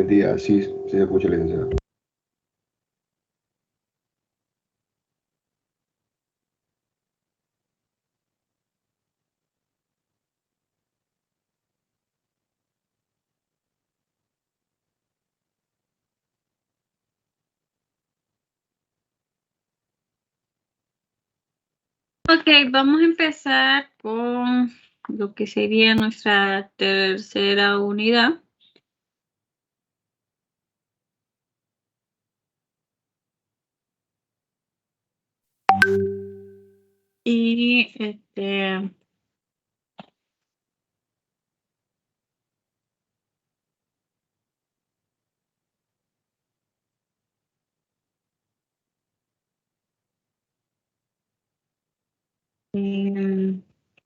buen día. Sí, sí se escucha, licenciada. Ok, vamos a empezar con lo que sería nuestra tercera unidad. Y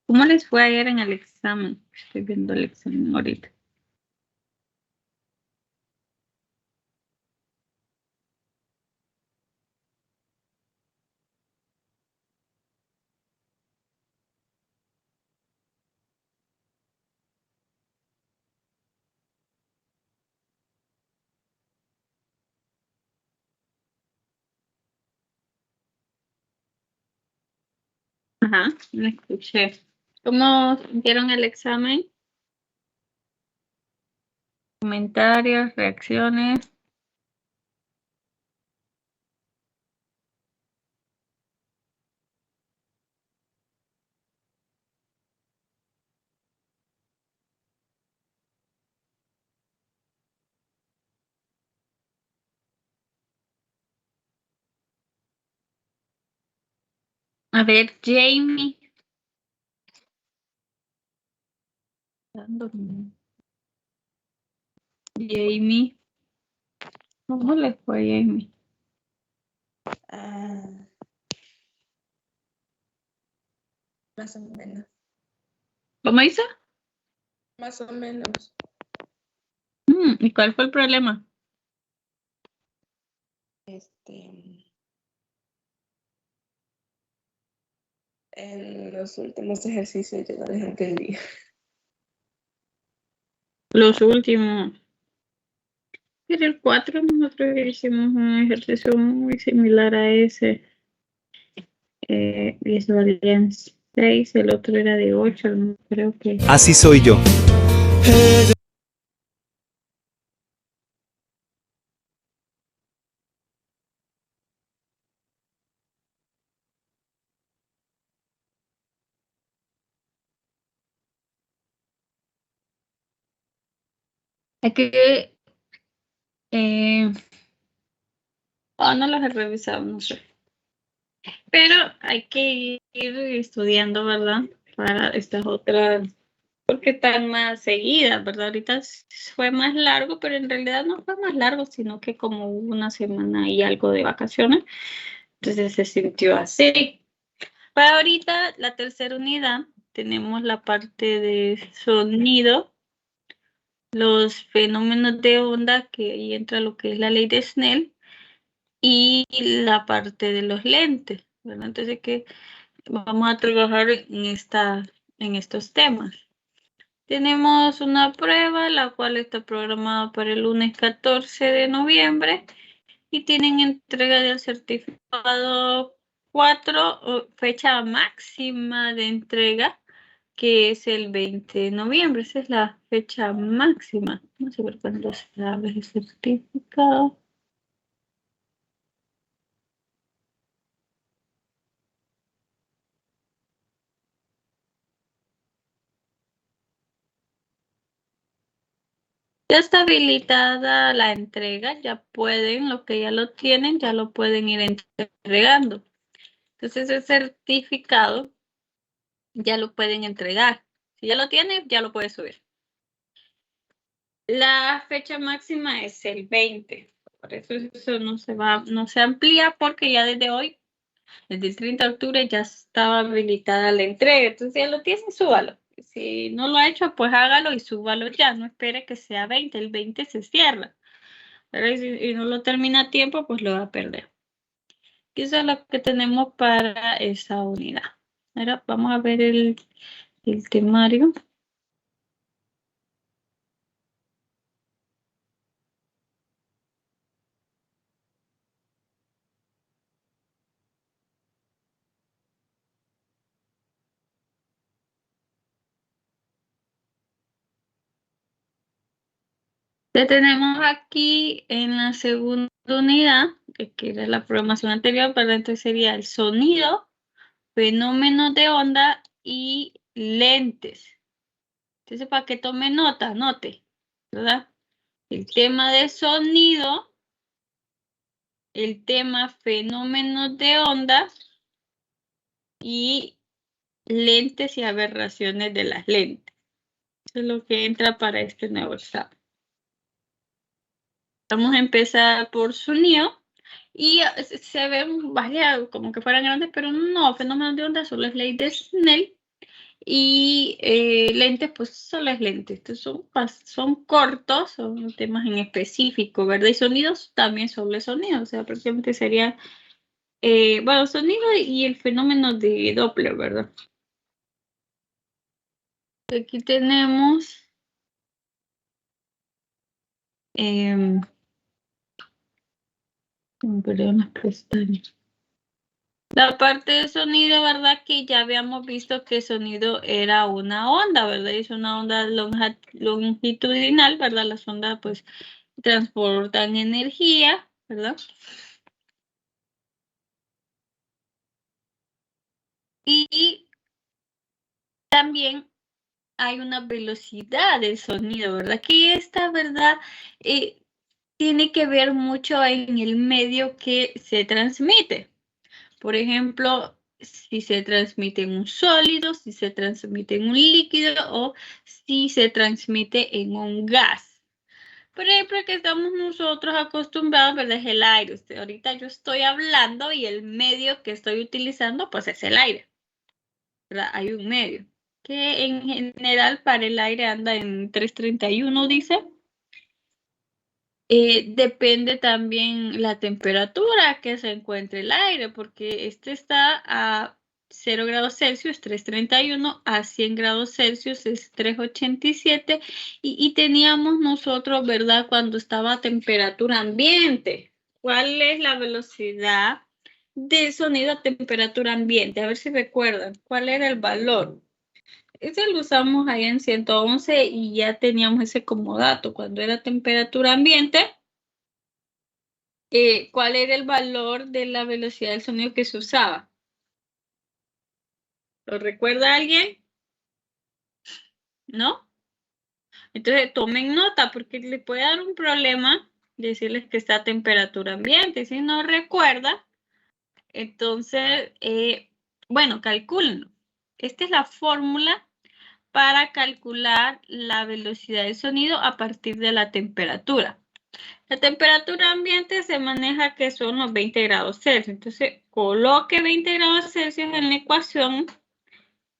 ¿cómo les fue ayer en el examen? Estoy viendo el examen ahorita. Ajá, me escuché. ¿Cómo vieron el examen? Comentarios, reacciones. A ver, Jamie. Jamie. ¿Cómo le fue a Jamie? Más o menos. ¿Cómo hizo? Más o menos. ¿Y cuál fue el problema? En los últimos ejercicios yo no les entendí. Los últimos. En el 4 nosotros hicimos un ejercicio muy similar a ese. Y eso valía 6, el otro era de 8, no creo que. Así soy yo. Hay que. No los he revisado, no sé. Pero hay que ir estudiando, ¿verdad? Para estas otras. Porque están más seguidas, ¿verdad? Ahorita fue más largo, pero en realidad no fue más largo, sino que como hubo una semana y algo de vacaciones. Entonces se sintió así. Para ahorita, la tercera unidad, tenemos la parte de sonido, los fenómenos de onda, que ahí entra lo que es la ley de Snell, y la parte de los lentes, ¿verdad? Entonces, que vamos a trabajar en estos temas. Tenemos una prueba, la cual está programada para el lunes 14 de noviembre y tienen entrega del certificado 4, fecha máxima de entrega, que es el 20 de noviembre. Esa es la fecha máxima. Vamos a ver cuándo se abre el certificado. Ya está habilitada la entrega, ya pueden, los que ya lo tienen, ya lo pueden ir entregando. Entonces el certificado ya lo pueden entregar. Si ya lo tienen, ya lo pueden subir. La fecha máxima es el 20. Por eso no se amplía, porque ya desde hoy, desde el 30 de octubre, ya estaba habilitada la entrega. Entonces ya lo tienen, súbalo. Si no lo ha hecho, pues hágalo y súbalo ya. No espere que sea 20. El 20 se cierra. Pero si no lo termina a tiempo, pues lo va a perder. Y eso es lo que tenemos para esa unidad. Ahora vamos a ver el temario. Ya tenemos aquí en la segunda unidad, que era la programación anterior, ¿verdad? Entonces sería el sonido, fenómenos de onda y lentes. Entonces, para que tome nota, note, ¿verdad? El tema de sonido, el tema fenómenos de onda y lentes y aberraciones de las lentes. Eso es lo que entra para este nuevo examen. Vamos a empezar por sonido. Y se ven variados, como que fueran grandes, pero no, fenómenos de onda solo es ley de Snell. Y lentes, pues solo es lentes. Estos son cortos, son temas en específico, ¿verdad? Y sonidos también solo es sonido, o sea, prácticamente sería, bueno, sonido y el fenómeno de Doppler, ¿verdad? Aquí tenemos perdón, las pestañas. La parte de sonido, ¿verdad? Que ya habíamos visto que sonido era una onda, ¿verdad? Es una onda longitudinal, ¿verdad? Las ondas, pues, transportan energía, ¿verdad? Y también hay una velocidad del sonido, ¿verdad? Que esta, ¿verdad? Tiene que ver mucho en el medio que se transmite. Por ejemplo, si se transmite en un sólido, si se transmite en un líquido o si se transmite en un gas. Por ejemplo, que estamos nosotros acostumbrados, ¿verdad? Es el aire. Ahorita yo estoy hablando y el medio que estoy utilizando, pues es el aire, ¿verdad? Hay un medio que en general para el aire anda en 331, dice. Depende también la temperatura que se encuentre el aire, porque este está a 0 grados Celsius, 331, a 100 grados Celsius es 387, y teníamos nosotros, ¿verdad? Cuando estaba a temperatura ambiente. ¿Cuál es la velocidad de sonido a temperatura ambiente? A ver si recuerdan, ¿cuál era el valor? Ese lo usamos ahí en 111 y ya teníamos ese como dato. Cuando era temperatura ambiente, ¿cuál era el valor de la velocidad del sonido que se usaba? ¿Lo recuerda alguien? ¿No? Entonces tomen nota porque le puede dar un problema decirles que está a temperatura ambiente. Si no recuerda, entonces, bueno, calcúlenlo. Esta es la fórmula para calcular la velocidad del sonido a partir de la temperatura. La temperatura ambiente se maneja que son los 20 grados Celsius. Entonces, coloque 20 grados Celsius en la ecuación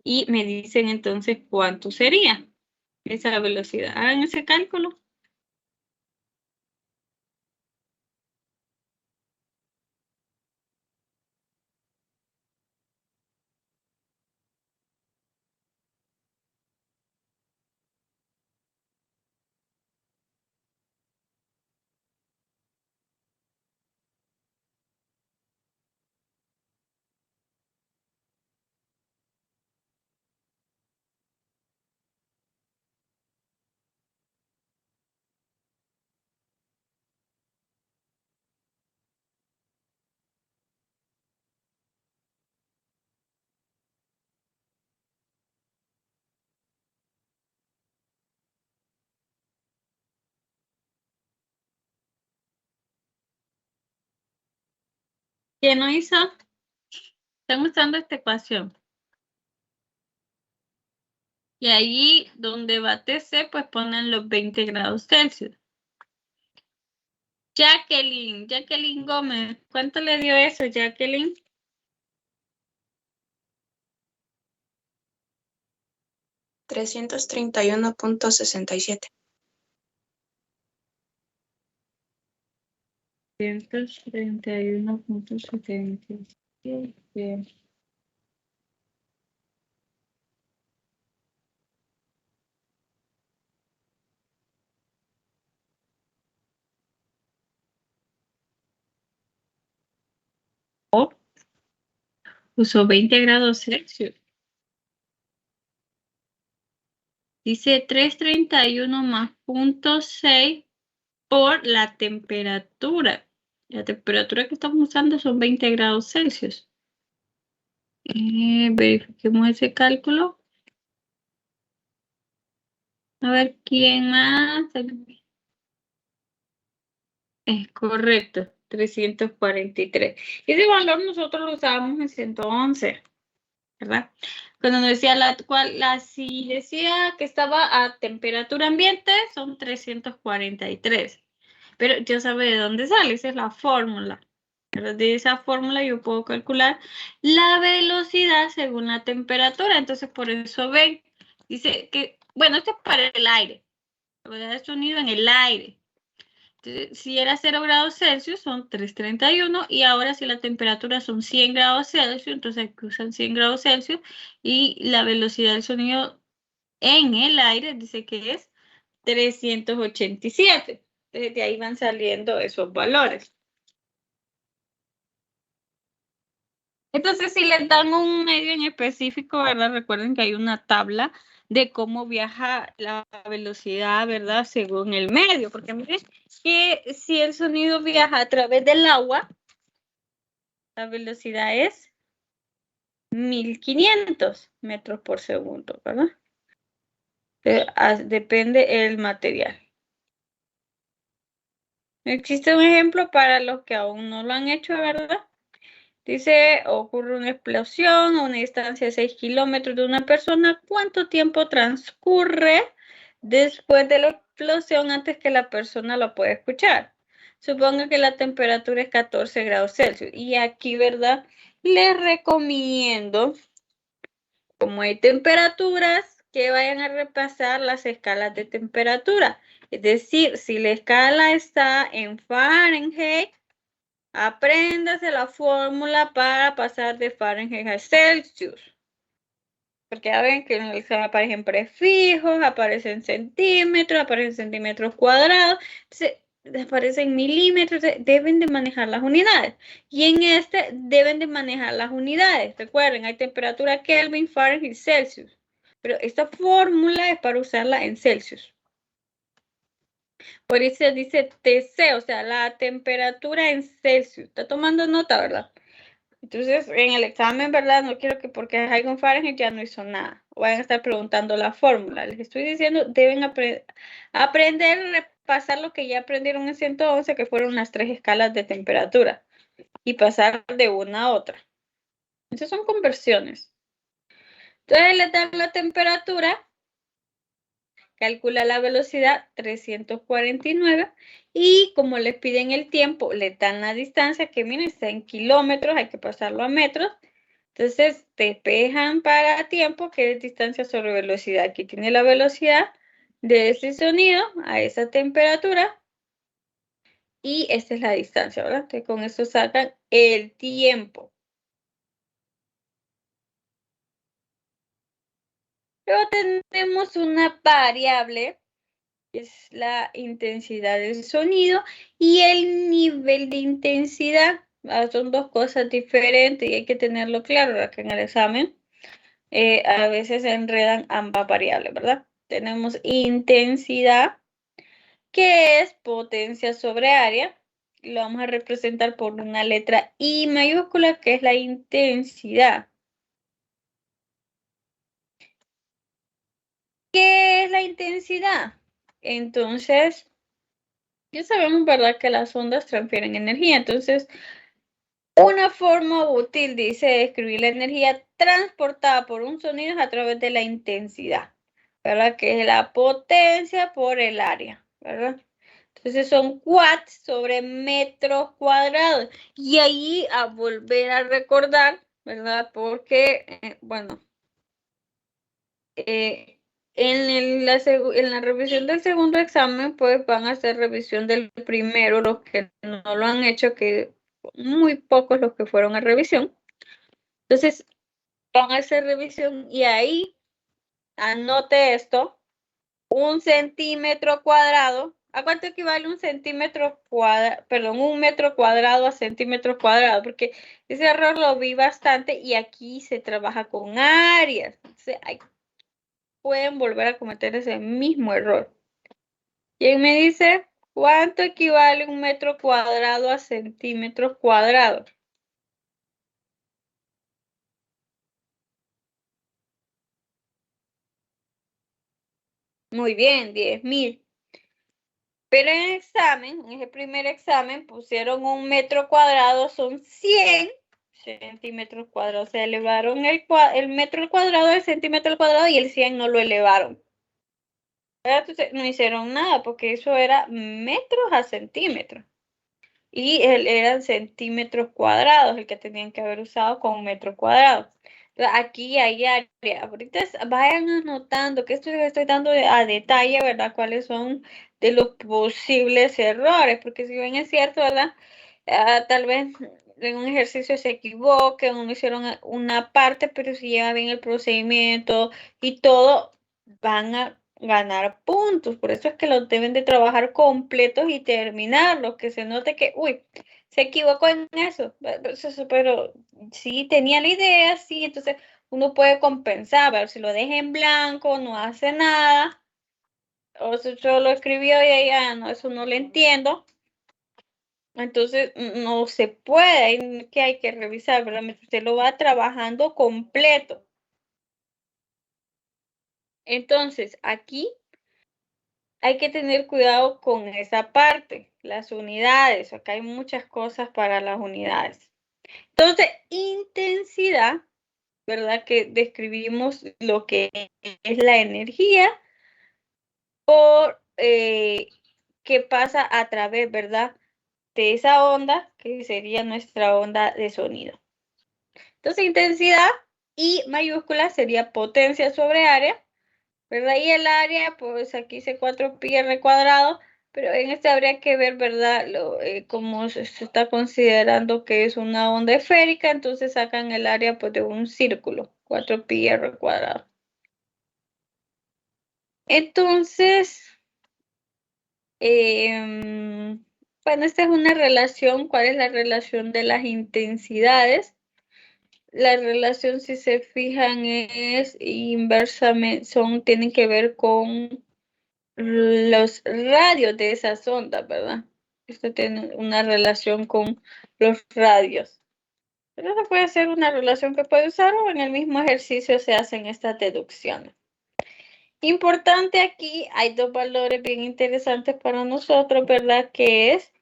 y me dicen entonces cuánto sería esa velocidad. Hagan ese cálculo. ¿Quién no hizo? Están usando esta ecuación. Y ahí donde va TC, pues ponen los 20 grados Celsius. Jacqueline Gómez, ¿cuánto le dio eso, Jacqueline? 331.67. 331.77. Usó 20 grados Celsius. Dice 331 más 0.6 por la temperatura. La temperatura que estamos usando son 20 grados Celsius. Verifiquemos ese cálculo. A ver, ¿quién más? Es correcto, 343. Ese valor nosotros lo usábamos en 111, ¿verdad? Cuando nos decía si decía que estaba a temperatura ambiente, son 343. Pero ya sabe de dónde sale, esa es la fórmula. De esa fórmula yo puedo calcular la velocidad según la temperatura. Entonces, por eso ven, dice que, bueno, esto es para el aire. La velocidad del sonido en el aire. Entonces, si era 0 grados Celsius, son 331. Y ahora si la temperatura son 100 grados Celsius, entonces aquí usan 100 grados Celsius. Y la velocidad del sonido en el aire dice que es 387. Entonces, de ahí van saliendo esos valores. Entonces, si les dan un medio en específico, ¿verdad? Recuerden que hay una tabla de cómo viaja la velocidad, ¿verdad? Según el medio, porque miren que si el sonido viaja a través del agua, la velocidad es 1500 metros por segundo, ¿verdad? Depende el material. Existe un ejemplo para los que aún no lo han hecho, ¿verdad? Dice, ocurre una explosión a una distancia de 6 kilómetros de una persona. ¿Cuánto tiempo transcurre después de la explosión antes que la persona lo pueda escuchar? Suponga que la temperatura es 14 grados Celsius. Y aquí, ¿verdad? Les recomiendo, como hay temperaturas, que vayan a repasar las escalas de temperatura. Es decir, si la escala está en Fahrenheit, apréndase la fórmula para pasar de Fahrenheit a Celsius. Porque ya ven que en el examen aparecen prefijos, aparecen centímetros cuadrados, entonces aparecen milímetros, deben de manejar las unidades. Y en este deben de manejar las unidades. Recuerden, hay temperatura Kelvin, Fahrenheit, Celsius. Pero esta fórmula es para usarla en Celsius. Por eso dice TC, o sea, la temperatura en Celsius. Está tomando nota, ¿verdad? Entonces, en el examen, ¿verdad? No quiero que porque hay con Fahrenheit ya no hizo nada. O vayan a estar preguntando la fórmula. Les estoy diciendo, deben aprender, repasar lo que ya aprendieron en 111, que fueron las 3 escalas de temperatura. Y pasar de una a otra. Esas son conversiones. Entonces, les dan la temperatura. Calcula la velocidad 349 y como les piden el tiempo, le dan la distancia que miren, está en kilómetros, hay que pasarlo a metros. Entonces despejan para tiempo, que es distancia sobre velocidad. Aquí tiene la velocidad de ese sonido a esa temperatura y esta es la distancia, ¿verdad? Entonces con eso sacan el tiempo. Luego tenemos una variable, que es la intensidad del sonido y el nivel de intensidad. Son dos cosas diferentes y hay que tenerlo claro, que en el examen a veces se enredan ambas variables, ¿verdad? Tenemos intensidad, que es potencia sobre área. Lo vamos a representar por una letra I mayúscula, que es la intensidad. ¿Qué es la intensidad? Entonces, ya sabemos, ¿verdad?, que las ondas transfieren energía. Entonces, una forma útil, dice, de describir la energía transportada por un sonido a través de la intensidad, ¿verdad? Que es la potencia por el área, ¿verdad? Entonces son watts sobre metros cuadrados. Y ahí a volver a recordar, ¿verdad? Porque, bueno, en la revisión del segundo examen, pues van a hacer revisión del primero, los que no lo han hecho, que muy pocos los que fueron a revisión. Entonces, van a hacer revisión y ahí anote esto, 1 centímetro cuadrado. ¿A cuánto equivale un centímetro cuadrado? Perdón, 1 metro cuadrado a centímetros cuadrados, porque ese error lo vi bastante y aquí se trabaja con áreas. Entonces, ahí pueden volver a cometer ese mismo error. ¿Quién me dice? ¿Cuánto equivale 1 metro cuadrado a centímetros cuadrados? Muy bien, 10.000. Pero en el examen, en ese primer examen, pusieron 1 metro cuadrado, son 100 centímetros cuadrados. O sea, elevaron el metro al cuadrado, el centímetro al cuadrado y el 100 no lo elevaron. Entonces no hicieron nada porque eso era metros a centímetros. Y eran centímetros cuadrados el que tenían que haber usado con metro cuadrado. Aquí hay área. Ahorita vayan anotando que esto les estoy dando a detalle, ¿verdad? Cuáles son de los posibles errores, porque si bien es cierto, ¿verdad? Tal vez en un ejercicio se equivoquen o no hicieron una parte, pero si lleva bien el procedimiento y todo, van a ganar puntos. Por eso es que los deben de trabajar completos y terminarlos, que se note que, uy, se equivocó en eso, pero sí tenía la idea, sí, entonces uno puede compensar, ver si lo deja en blanco, no hace nada, o si yo lo escribió y ya no, eso no lo entiendo. Entonces no se puede, que hay que revisar, ¿verdad? Usted lo va trabajando completo. Entonces, aquí hay que tener cuidado con esa parte, las unidades. Acá hay muchas cosas para las unidades. Entonces, intensidad, ¿verdad? Que describimos lo que es la energía por que pasa a través, ¿verdad? De esa onda que sería nuestra onda de sonido. Entonces, intensidad I mayúscula sería potencia sobre área, ¿verdad? Y el área, pues aquí dice 4πr cuadrado, pero en este habría que ver, ¿verdad? Como se está considerando que es una onda esférica, entonces sacan el área pues, de un círculo, 4πr cuadrado. Entonces, bueno, esta es una relación. ¿Cuál es la relación de las intensidades? La relación, si se fijan, es inversamente, tienen que ver con los radios de esas ondas, ¿verdad? Esto tiene una relación con los radios. Pero se puede hacer una relación que puede usar o en el mismo ejercicio se hacen estas deducciones. Importante aquí, hay dos valores bien interesantes para nosotros, ¿verdad? Que es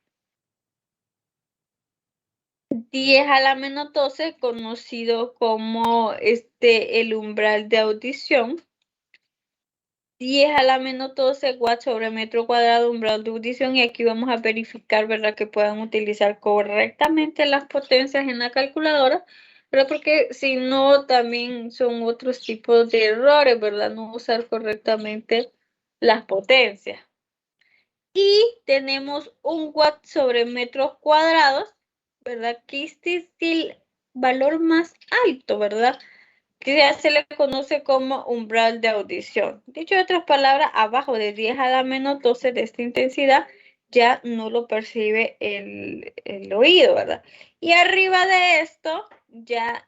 10 a la menos 12, conocido como el umbral de audición. 10 a la menos 12 watts sobre metro cuadrado, umbral de audición, y aquí vamos a verificar, ¿verdad? Que puedan utilizar correctamente las potencias en la calculadora, pero porque si no, también son otros tipos de errores, ¿verdad? No usar correctamente las potencias. Y tenemos 1 watt sobre metros cuadrados, ¿verdad? Que este es el valor más alto, ¿verdad? Que ya se le conoce como umbral de audición. Dicho de otras palabras, abajo de 10 a la menos 12 de esta intensidad ya no lo percibe el oído, ¿verdad? Y arriba de esto ya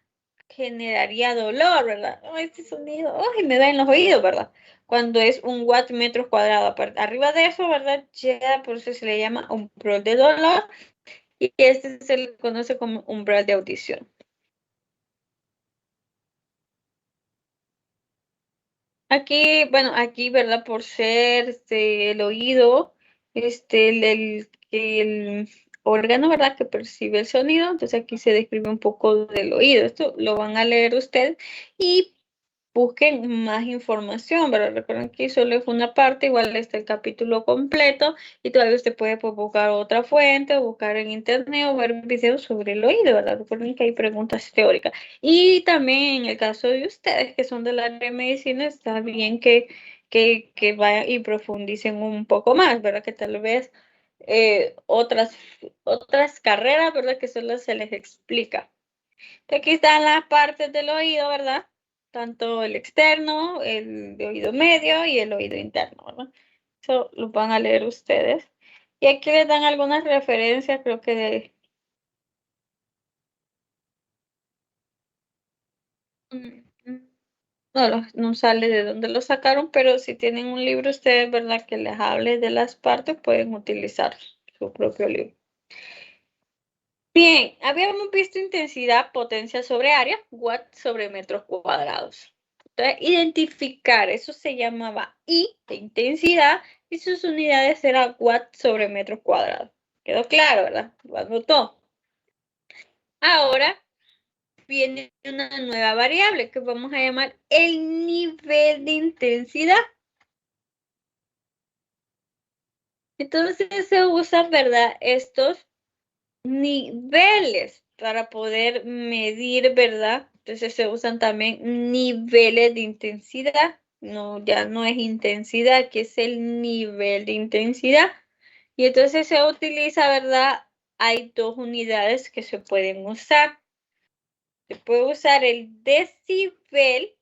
generaría dolor, ¿verdad? Oh, este sonido, oh, me da en los oídos, ¿verdad? Cuando es 1 watt metros cuadrados. Arriba de eso, ¿verdad? Ya por eso se le llama umbral de dolor y este se le conoce como umbral de audición. Aquí, bueno, aquí, ¿verdad? Por ser el oído, el órgano, ¿verdad? Que percibe el sonido. Entonces aquí se describe un poco del oído. Esto lo van a leer ustedes y busquen más información, ¿verdad? Recuerden que solo es una parte, igual está el capítulo completo y todavía usted puede pues, buscar otra fuente o buscar en internet o ver videos sobre el oído, ¿verdad? Recuerden que hay preguntas teóricas. Y también en el caso de ustedes que son del área de medicina, está bien que vayan y profundicen un poco más, ¿verdad? Que tal vez otras carreras, ¿verdad? Que solo se les explica. Aquí están las partes del oído, ¿verdad? Tanto el externo, el de oído medio y el oído interno, ¿verdad? Eso lo van a leer ustedes. Y aquí les dan algunas referencias, creo que de... no sale de dónde lo sacaron, pero si tienen un libro ustedes, ¿verdad? Que les hable de las partes, pueden utilizar su propio libro. Bien, habíamos visto intensidad, potencia sobre área, watt sobre metros cuadrados. Entonces, identificar, eso se llamaba I de intensidad y sus unidades eran watt sobre metros cuadrados. Quedó claro, ¿verdad? Lo anotó. Ahora viene una nueva variable que vamos a llamar el nivel de intensidad. Entonces se usan, ¿verdad? Estos niveles para poder medir, ¿verdad? Entonces se usan también niveles de intensidad. No, ya no es intensidad, que es el nivel de intensidad. Y entonces se utiliza, ¿verdad? Hay dos unidades que se pueden usar. Se puede usar el decibel,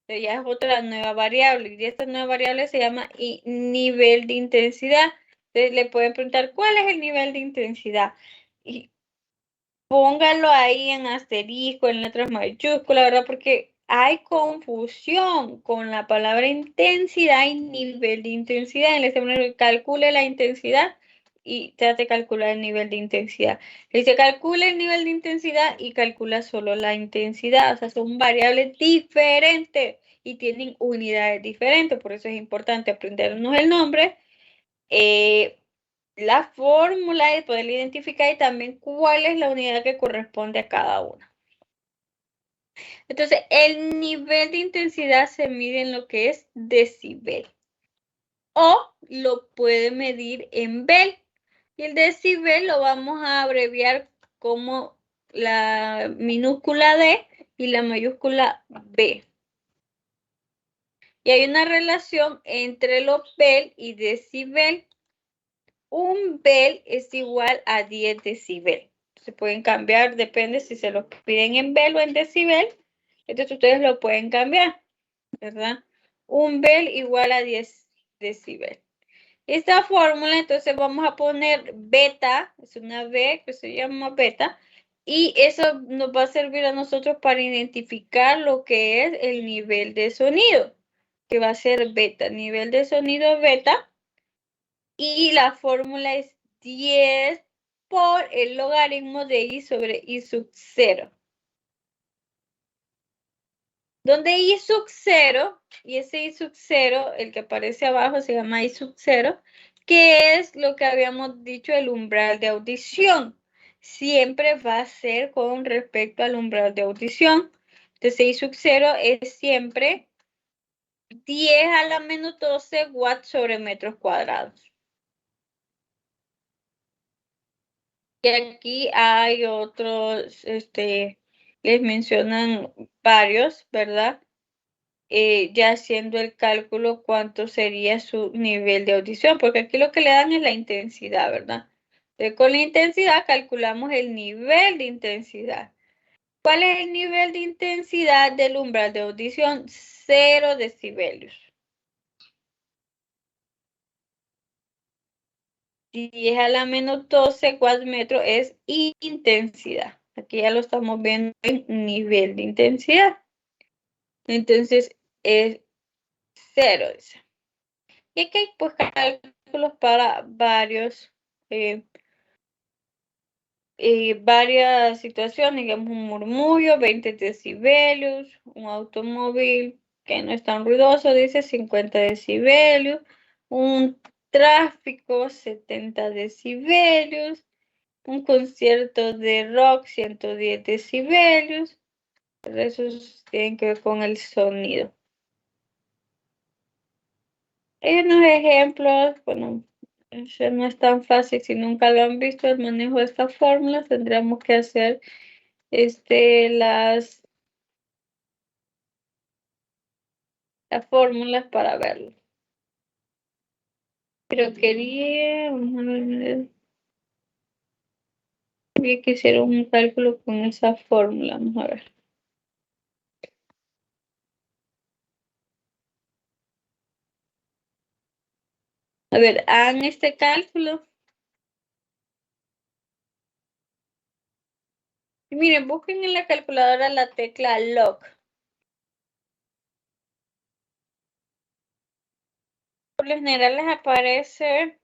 que ya es otra nueva variable, y esta nueva variable se llama nivel de intensidad. Entonces le pueden preguntar, ¿cuál es el nivel de intensidad? Y póngalo ahí en asterisco, en letras mayúsculas, ¿verdad? Porque hay confusión con la palabra intensidad y nivel de intensidad. En el examen calcule la intensidad y trate de calcular el nivel de intensidad. Dice calcula el nivel de intensidad y calcula solo la intensidad. O sea, son variables diferentes y tienen unidades diferentes. Por eso es importante aprendernos el nombre. La fórmula y poder identificar y también cuál es la unidad que corresponde a cada una. Entonces, el nivel de intensidad se mide en lo que es decibel o lo puede medir en bel. Y el decibel lo vamos a abreviar como la minúscula D y la mayúscula B. Y hay una relación entre los bel y decibel. Un bel es igual a 10 decibel. Se pueden cambiar, depende si se lo piden en bel o en decibel. Entonces ustedes lo pueden cambiar, ¿verdad? Un bel igual a 10 decibel. Esta fórmula, entonces vamos a poner beta, es una B que se llama beta, y eso nos va a servir a nosotros para identificar lo que es el nivel de sonido, que va a ser beta, nivel de sonido beta. Y la fórmula es 10 por el logaritmo de I sobre I sub 0. Donde I sub 0, y ese I sub 0, el que aparece abajo se llama I sub 0, que es lo que habíamos dicho, el umbral de audición. Siempre va a ser con respecto al umbral de audición. Entonces I sub 0 es siempre 10 a la menos 12 watts sobre metros cuadrados. Y aquí hay otros, les mencionan varios, ¿verdad? Ya haciendo el cálculo cuánto sería su nivel de audición, porque aquí lo que le dan es la intensidad, ¿verdad? Entonces, con la intensidad calculamos el nivel de intensidad. ¿Cuál es el nivel de intensidad del umbral de audición? 0 decibelios. 10 a la menos 12 wattmetros es intensidad. Aquí ya lo estamos viendo en nivel de intensidad. Entonces es 0, dice. Y aquí hay pues cálculos para varias situaciones, digamos un murmullo, 20 decibelios, un automóvil que no es tan ruidoso, dice 50 decibelios, un tráfico, 70 decibelios, un concierto de rock, 110 decibelios. Esos tienen que ver con el sonido. Hay unos ejemplos, bueno, eso no es tan fácil si nunca lo han visto el manejo de esta fórmula. Tendríamos que hacer las fórmulas para verlo. Pero vamos a ver, quería que hiciera un cálculo con esa fórmula, vamos a ver. A ver, hagan este cálculo. Y miren, busquen en la calculadora la tecla log. lo general les aparece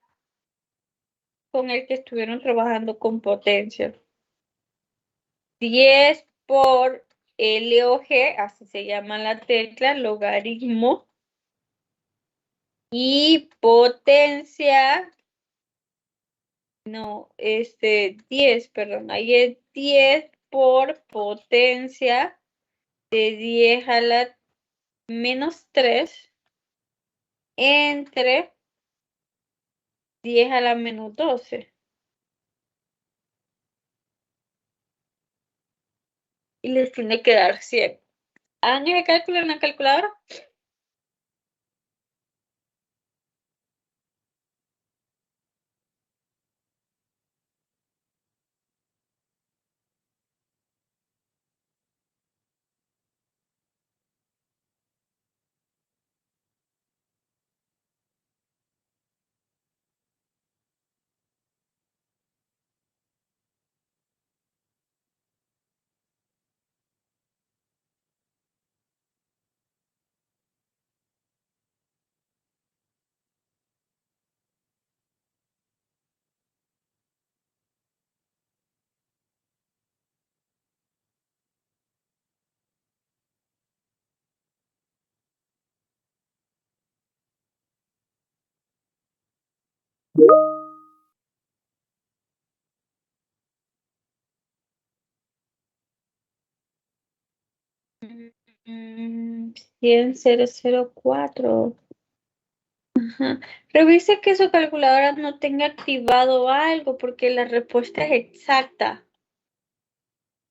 con el que estuvieron trabajando con potencia. 10 por LOG, así se llama la tecla, logaritmo. Y potencia, no, 10, perdón, ahí es 10 por potencia de 10 a la menos 3 entre 10 a la menos 12. Y les tiene que dar 100. ¿Hagan ese cálculo en la calculadora? Mm, 100,004. Ajá. Revise que su calculadora no tenga activado algo porque la respuesta es exacta.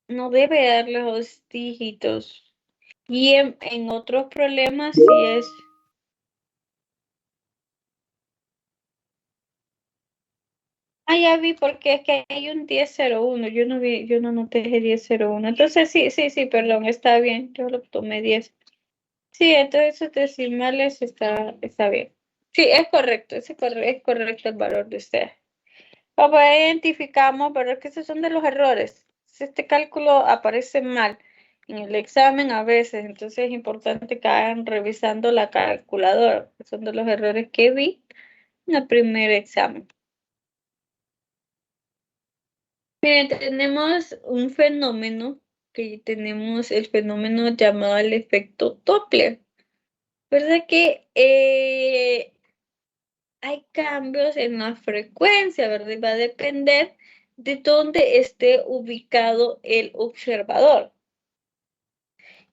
No debe darle los dígitos. Y en otros problemas sí es. Ah, ya vi porque es que hay un 10,01. Yo no vi, yo no noté ese 10,01. Entonces sí, perdón, está bien. Yo lo tomé 10. Sí, entonces esos decimales está bien. Sí, es correcto, es correcto el valor de usted. Como identificamos, ¿verdad? Que esos son de los errores. Si este cálculo aparece mal en el examen a veces, entonces es importante que hagan revisando la calculadora. Son de los errores que vi en el primer examen. Miren, tenemos un fenómeno, que tenemos el fenómeno llamado el efecto Doppler. ¿Verdad que hay cambios en la frecuencia, ¿verdad? Y va a depender de dónde esté ubicado el observador.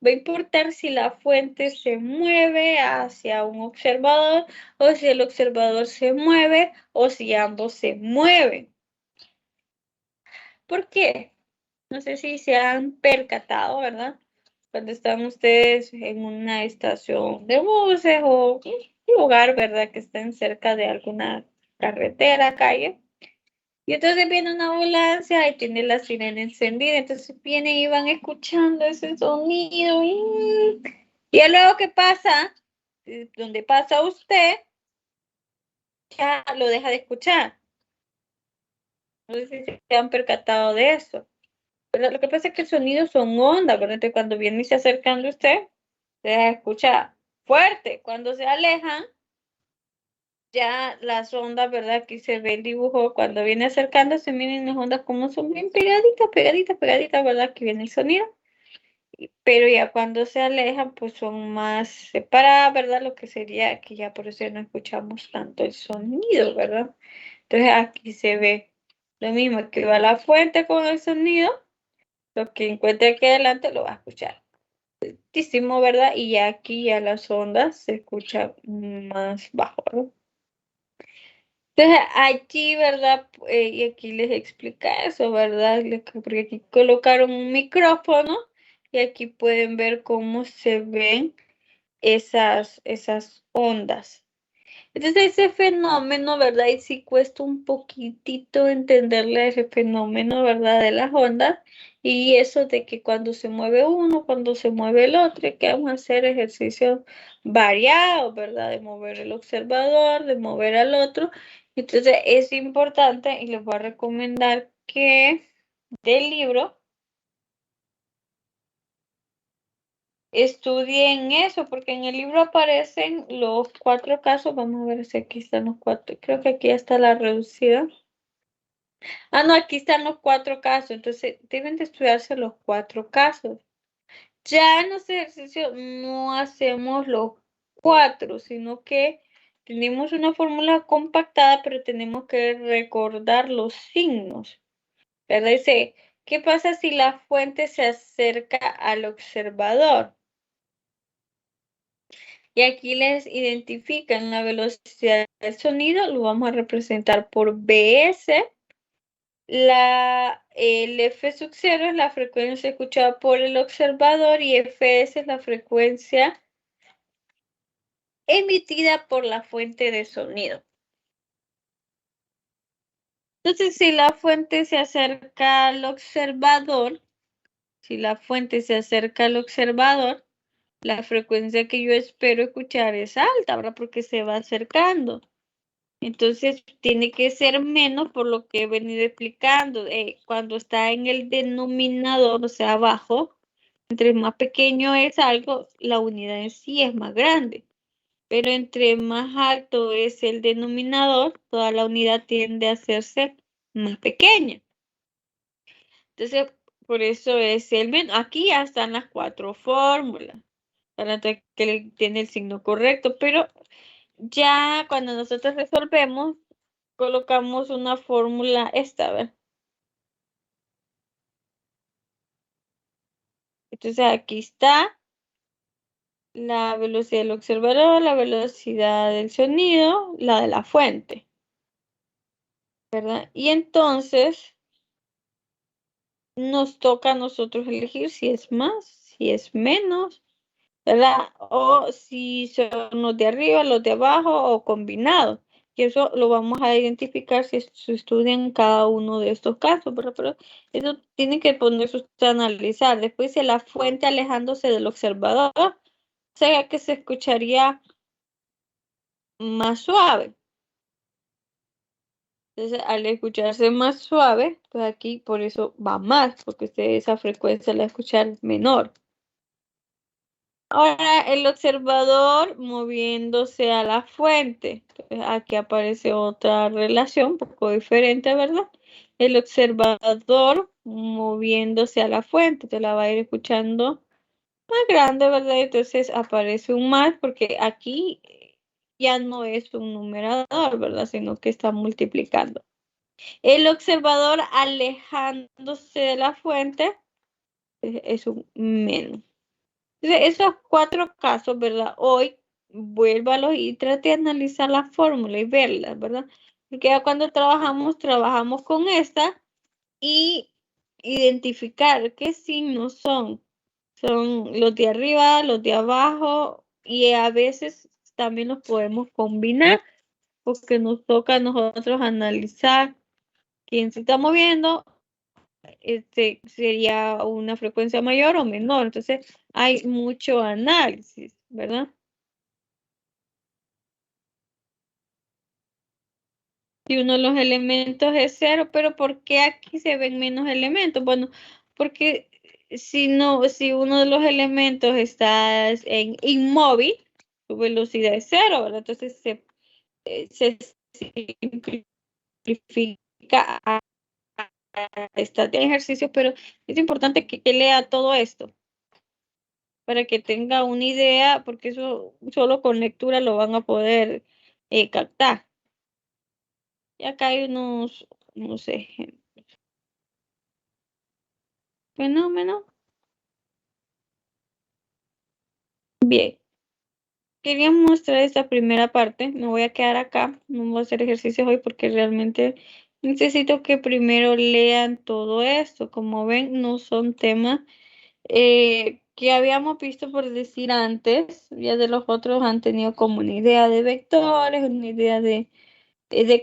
Va a importar si la fuente se mueve hacia un observador o si el observador se mueve o si ambos se mueven. ¿Por qué? No sé si se han percatado, ¿verdad? Cuando están ustedes en una estación de buses o un lugar, ¿verdad? Que estén cerca de alguna carretera, calle. Y entonces viene una ambulancia y tiene la sirena encendida. Entonces vienen y van escuchando ese sonido. Y luego que pasa, donde pasa usted, ya lo deja de escuchar. No sé si se han percatado de eso. Pero lo que pasa es que el sonido son ondas, ¿verdad? Entonces, cuando viene y se acercando usted, se escucha fuerte. Cuando se alejan, ya las ondas, ¿verdad? Aquí se ve el dibujo. Cuando viene acercándose, miren las ondas como son bien pegaditas, ¿verdad? Que viene el sonido. Pero ya cuando se alejan, pues son más separadas, ¿verdad? Lo que sería que ya por eso ya no escuchamos tanto el sonido, ¿verdad? Entonces aquí se ve lo mismo, que va la fuente con el sonido, lo que encuentre aquí adelante lo va a escuchar. Altísimo, ¿verdad? Y ya aquí ya las ondas se escuchan más bajo, ¿no? Entonces aquí, ¿verdad? Y aquí les explica eso, ¿verdad? Porque aquí colocaron un micrófono y aquí pueden ver cómo se ven esas ondas. Entonces ese fenómeno, ¿verdad? Y sí cuesta un poquitito entenderle ese fenómeno, ¿verdad? De las ondas y eso de que cuando se mueve uno, cuando se mueve el otro, y que vamos a hacer ejercicios variados, ¿verdad? De mover el observador, de mover al otro. Entonces es importante y les voy a recomendar que del libro estudien eso, porque en el libro aparecen los 4 casos. Vamos a ver si aquí están los 4. Creo que aquí está la reducida. Ah, no, aquí están los 4 casos. Entonces, deben de estudiarse los 4 casos. Ya en los ejercicios no hacemos los 4, sino que tenemos una fórmula compactada, pero tenemos que recordar los signos. ¿Verdad? Dice, ¿qué pasa si la fuente se acerca al observador? Y aquí les identifican la velocidad del sonido, lo vamos a representar por BS. El F sub 0 es la frecuencia escuchada por el observador y Fs es la frecuencia emitida por la fuente de sonido. Entonces, si la fuente se acerca al observador, la frecuencia que yo espero escuchar es alta, ¿verdad? Porque se va acercando. Entonces, tiene que ser menos por lo que he venido explicando. Cuando está en el denominador, o sea, abajo, entre más pequeño es algo, la unidad en sí es más grande. Pero entre más alto es el denominador, toda la unidad tiende a hacerse más pequeña. Entonces, por eso es el menos. Aquí ya están las 4 fórmulas para que tiene el signo correcto, pero ya cuando nosotros resolvemos, colocamos una fórmula esta, ¿ver? Entonces aquí está la velocidad del observador, la velocidad del sonido, la de la fuente, ¿verdad? Y entonces nos toca a nosotros elegir si es más, si es menos, ¿verdad? O si son los de arriba, los de abajo o combinados. Y eso lo vamos a identificar si se estudian cada uno de estos casos, ¿verdad? Pero eso tiene que ponerse usted a analizar. Después, si la fuente alejándose del observador, o sea que se escucharía más suave. Entonces, al escucharse más suave, pues aquí por eso va más, porque usted esa frecuencia la escuchar menor. Ahora el observador moviéndose a la fuente. Entonces, aquí aparece otra relación un poco diferente, ¿verdad? El observador moviéndose a la fuente. Te la va a ir escuchando más grande, ¿verdad? Entonces aparece un más porque aquí ya no es un numerador, ¿verdad? Sino que está multiplicando. El observador alejándose de la fuente es un menos. Entonces, esos 4 casos, ¿verdad? Hoy vuélvalos y trate de analizar la fórmula y verla, ¿verdad? Porque ya cuando trabajamos con esta y identificar qué signos son. Son los de arriba, los de abajo y a veces también los podemos combinar porque nos toca a nosotros analizar quién se está moviendo, sería una frecuencia mayor o menor. Entonces, hay mucho análisis, ¿verdad? Si uno de los elementos es 0, pero ¿por qué aquí se ven menos elementos? Bueno, porque si uno de los elementos está en inmóvil, su velocidad es 0, ¿verdad? Entonces se simplifica esta de ejercicio, pero es importante que lea todo esto para que tenga una idea, porque eso solo con lectura lo van a poder captar. Y acá hay unos ejemplos. Fenómeno. Bien. Quería mostrar esta primera parte. Me voy a quedar acá. No voy a hacer ejercicios hoy porque realmente necesito que primero lean todo esto. Como ven, no son temas que habíamos visto por decir antes. Ya de los otros han tenido como una idea de vectores, una idea de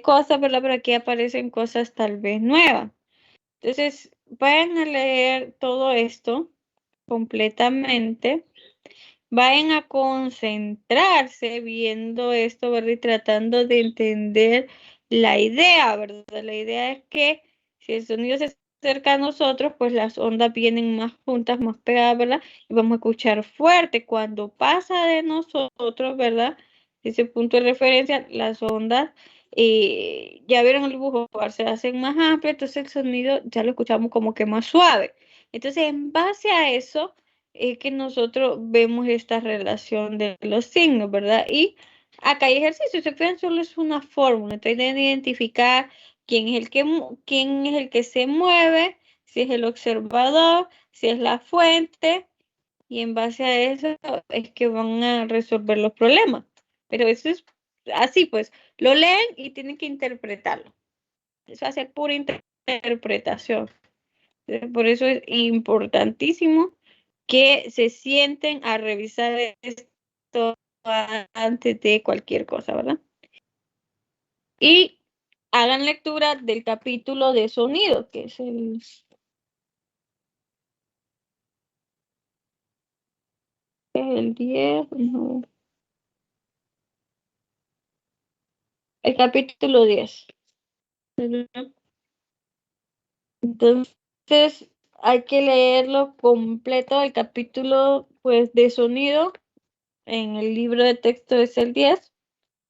cosas, ¿verdad? Pero aquí aparecen cosas tal vez nuevas. Entonces, vayan a leer todo esto completamente. Vayan a concentrarse viendo esto, ¿verdad? Y tratando de entender la idea, ¿verdad? La idea es que si el sonido se cerca a nosotros, pues las ondas vienen más juntas, más pegadas, ¿verdad? Y vamos a escuchar fuerte. Cuando pasa de nosotros, ¿verdad? Ese punto de referencia, las ondas, ya vieron el dibujo, se hacen más amplias, entonces el sonido ya lo escuchamos como que más suave. Entonces, en base a eso, es que nosotros vemos esta relación de los signos, ¿verdad? Y acá hay ejercicio, se fijan, solo es una fórmula, entonces deben identificar quién es el que se mueve, si es el observador, si es la fuente, y en base a eso es que van a resolver los problemas. Pero eso es así, pues, lo leen y tienen que interpretarlo. Eso va a ser pura interpretación. Por eso es importantísimo que se sienten a revisar esto antes de cualquier cosa, ¿verdad? Y hagan lectura del capítulo de sonido, que es el 10, no, el capítulo 10. Entonces, hay que leerlo completo, el capítulo pues de sonido en el libro de texto es el 10,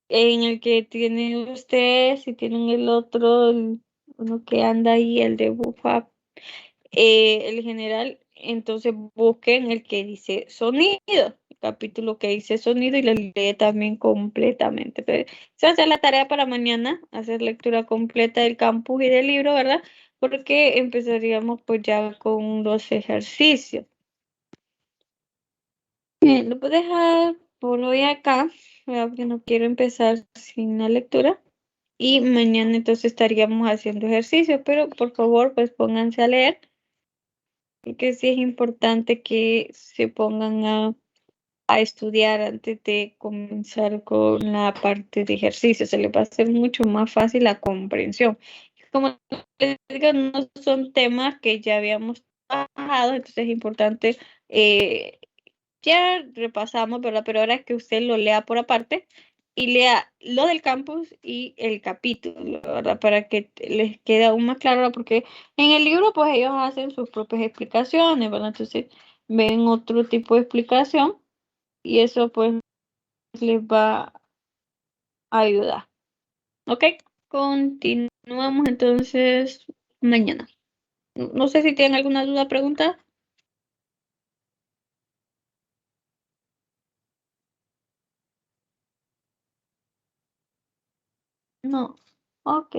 en el que tienen ustedes, si tienen el otro, uno que anda ahí, el de Bufa, el general, entonces busquen el que dice sonido, el capítulo que dice sonido y lo lee también completamente. Pero esa va a la tarea para mañana, hacer lectura completa del campus y del libro, ¿verdad? Porque empezaríamos pues ya con los ejercicios. Bien, lo puedo dejar por hoy acá, ¿verdad? Porque no quiero empezar sin la lectura. Y mañana entonces estaríamos haciendo ejercicios, pero por favor pues pónganse a leer porque sí es importante que se pongan a estudiar antes de comenzar con la parte de ejercicio. Se les va a hacer mucho más fácil la comprensión. Como les digo, no son temas que ya habíamos trabajado, entonces es importante, ya repasamos, ¿verdad? Pero ahora es que usted lo lea por aparte y lea lo del campus y el capítulo, ¿verdad? Para que les quede aún más claro, porque en el libro pues ellos hacen sus propias explicaciones, ¿verdad? Entonces ven otro tipo de explicación y eso pues les va a ayudar. ¿Ok? Continuamos entonces mañana. No sé si tienen alguna duda, pregunta. No. Ok.